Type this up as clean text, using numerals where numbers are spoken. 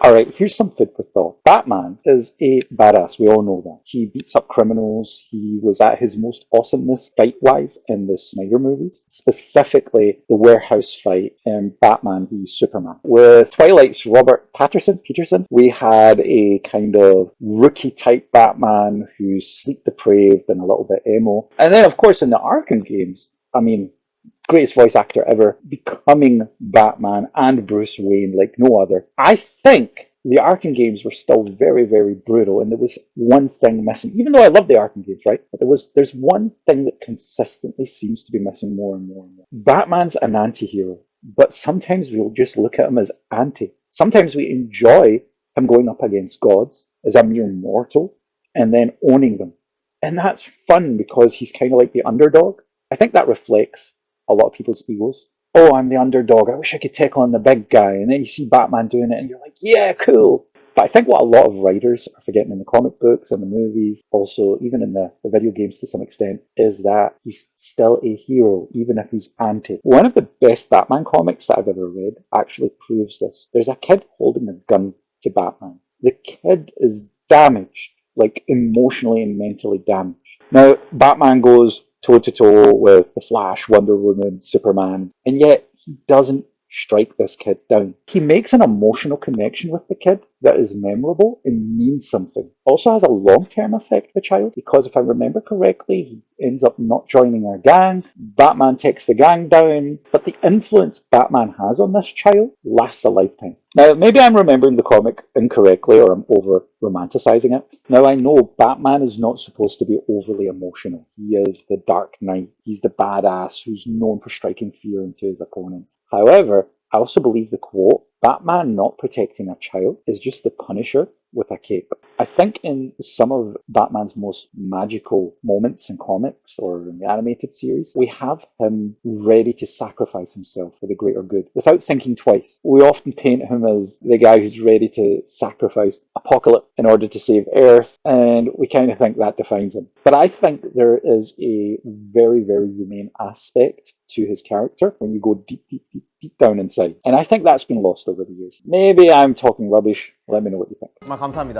Alright, here's some food for thought. Batman is a badass, we all know that. He beats up criminals, he was at his most awesomeness fight-wise in the Snyder movies, specifically the warehouse fight in Batman v Superman. With Twilight's Robert Peterson, we had a kind of rookie-type Batman who's sleep-depraved and a little bit emo. And then, of course, in the Arkham games, I mean, greatest voice actor ever, becoming Batman and Bruce Wayne like no other. I think the Arkham games were still very, very brutal, and there was one thing missing. Even though I love the Arkham games, right? But there's one thing that consistently seems to be missing more and more and more. Batman's an anti-hero, but sometimes we'll just look at him as anti. Sometimes we enjoy him going up against gods as a mere mortal and then owning them. And that's fun because he's kind of like the underdog. I think that reflects a lot of people's egos. Oh, I'm the underdog. I wish I could take on the big guy. And then you see Batman doing it and you're like, yeah, cool. But I think what a lot of writers are forgetting in the comic books and the movies, also even in the video games to some extent, is that he's still a hero, even if he's anti. One of the best Batman comics that I've ever read actually proves this. There's a kid holding a gun to Batman. The kid is damaged, like emotionally and mentally damaged. Now, Batman goes toe to toe with the Flash, Wonder Woman, Superman, and yet he doesn't strike this kid down. He makes an emotional connection with the kid that is memorable and means something. Also has a long-term effect for the child because if I remember correctly, he ends up not joining our gang. Batman takes the gang down, but the influence Batman has on this child lasts a lifetime. Now, maybe I'm remembering the comic incorrectly or I'm over romanticizing it. Now, I know Batman is not supposed to be overly emotional. He is the Dark Knight. He's the badass who's known for striking fear into his opponents. However, I also believe the quote, Batman not protecting a child is just the Punisher with a cape. I think in some of Batman's most magical moments in comics or in the animated series, we have him ready to sacrifice himself for the greater good without thinking twice. We often paint him as the guy who's ready to sacrifice Apocalypse in order to save Earth, and we kind of think that defines him. But I think there is a very, very humane aspect to his character when you go deep down inside. And I think that's been lost over the years. Maybe I'm talking rubbish. Let me know what you think. 감사합니다.